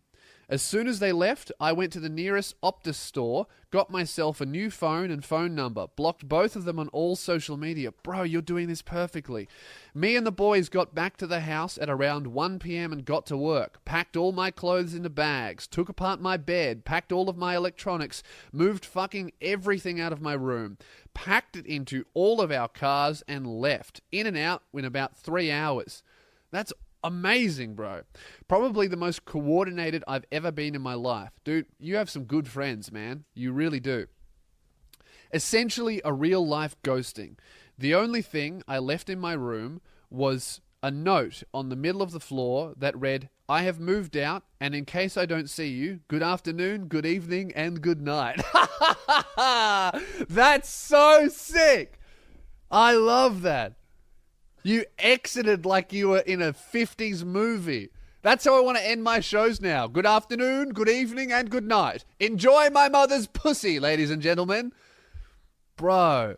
As soon as they left, I went to the nearest Optus store, got myself a new phone and phone number, blocked both of them on all social media. Bro, you're doing this perfectly. Me and the boys got back to the house at around 1 p.m. and got to work. Packed all my clothes into bags, took apart my bed, packed all of my electronics, moved fucking everything out of my room, packed it into all of our cars and left. In and out in about 3 hours. That's amazing, bro. Probably the most coordinated I've ever been in my life. Dude, you have some good friends, man. You really do. Essentially a real life ghosting. The only thing I left in my room was a note on the middle of the floor that read, I have moved out, and in case I don't see you, good afternoon, good evening, and good night. That's so sick. I love that. You exited like you were in a 50s movie. That's how I want to end my shows now. Good afternoon, good evening, and good night. Enjoy my mother's pussy, ladies and gentlemen. Bro,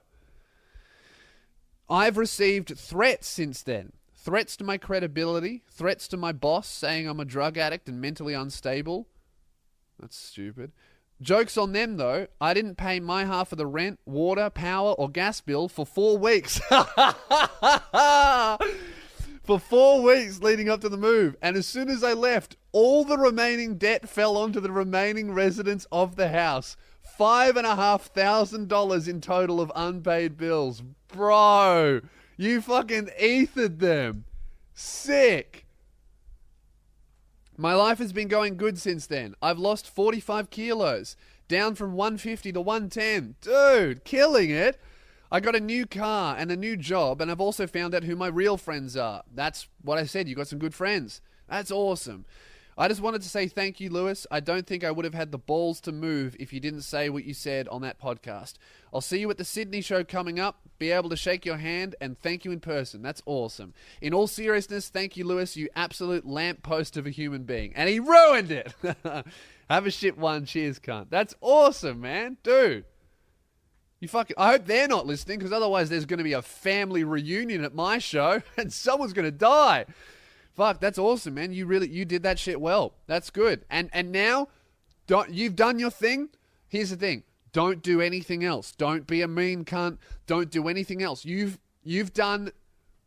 I've received threats since then. Threats to my credibility, threats to my boss saying I'm a drug addict and mentally unstable. That's stupid. Joke's on them, though. I didn't pay my half of the rent, water, power, or gas bill for 4 weeks. For 4 weeks leading up to the move. And as soon as I left, all the remaining debt fell onto the remaining residents of the house. $5,500 in total of unpaid bills. Bro, you fucking ethered them. Sick. My life has been going good since then. I've lost 45 kilos, down from 150 to 110. Dude, killing it. I got a new car and a new job, and I've also found out who my real friends are. That's what I said. You got some good friends. That's awesome. I just wanted to say thank you, Lewis. I don't think I would have had the balls to move if you didn't say what you said on that podcast. I'll see you at the Sydney show coming up, be able to shake your hand, and thank you in person. That's awesome. In all seriousness, thank you, Lewis, you absolute lamppost of a human being. And he ruined it. Have a shit one. Cheers, cunt. That's awesome, man. Dude. I hope they're not listening, because otherwise there's going to be a family reunion at my show, and someone's going to die. Fuck, that's awesome, man. You did that shit well. That's good. And now, you've done your thing. Here's the thing. Don't do anything else. Don't be a mean cunt. Don't do anything else. Here's the thing.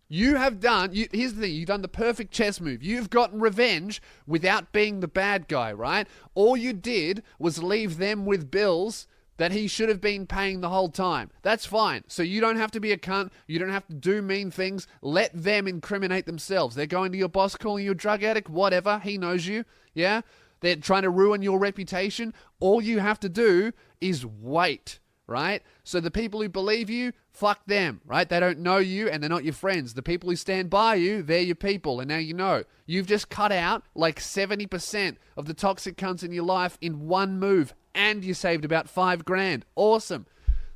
You've done the perfect chess move. You've gotten revenge without being the bad guy, right? All you did was leave them with bills that he should have been paying the whole time. That's fine. So you don't have to be a cunt. You don't have to do mean things. Let them incriminate themselves. They're going to your boss, calling you a drug addict, whatever. He knows you. Yeah? They're trying to ruin your reputation. All you have to do is wait, right? So the people who believe you, fuck them, right? They don't know you and they're not your friends. The people who stand by you, they're your people. And now you know. You've just cut out like 70% of the toxic cunts in your life in one move. And you saved about $5,000. Awesome.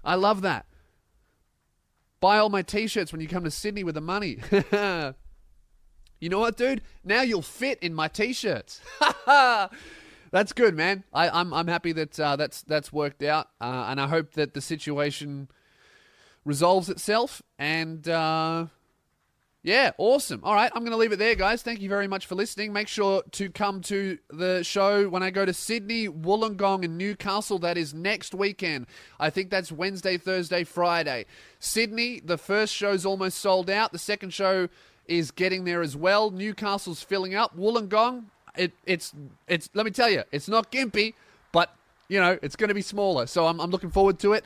I love that. Buy all my t-shirts when you come to Sydney with the money. You know what, dude? Now you'll fit in my t-shirts. That's good, man. I'm happy that that's worked out, and I hope that the situation resolves itself. And yeah, awesome. All right, I'm going to leave it there, guys. Thank you very much for listening. Make sure to come to the show when I go to Sydney, Wollongong, and Newcastle. That is next weekend. I think that's Wednesday, Thursday, Friday. Sydney, the first show's almost sold out. The second show is getting there as well. Newcastle's filling up. Wollongong, it's let me tell you, it's not gimpy, but you know it's going to be smaller. So I'm looking forward to it.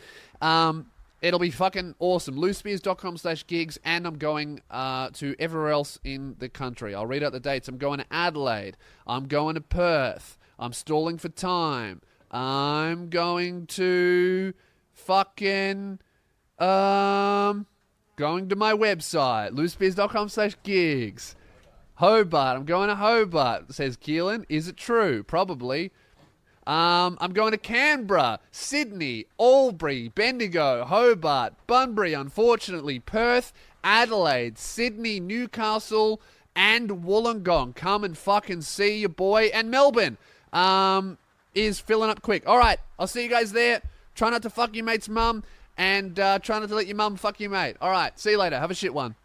It'll be fucking awesome. loosespears.com/gigs, and I'm going to everywhere else in the country. I'll read out the dates. I'm going to Adelaide. I'm going to Perth. I'm stalling for time. I'm going to fucking going to my website, loosespears.com/gigs. Hobart. I'm going to Hobart, says Keelan. Is it true? Probably. I'm going to Canberra, Sydney, Albury, Bendigo, Hobart, Bunbury, unfortunately, Perth, Adelaide, Sydney, Newcastle, and Wollongong. Come and fucking see your boy. And Melbourne is filling up quick. All right, I'll see you guys there. Try not to fuck your mate's mum, and try not to let your mum fuck your mate. All right, see you later. Have a shit one.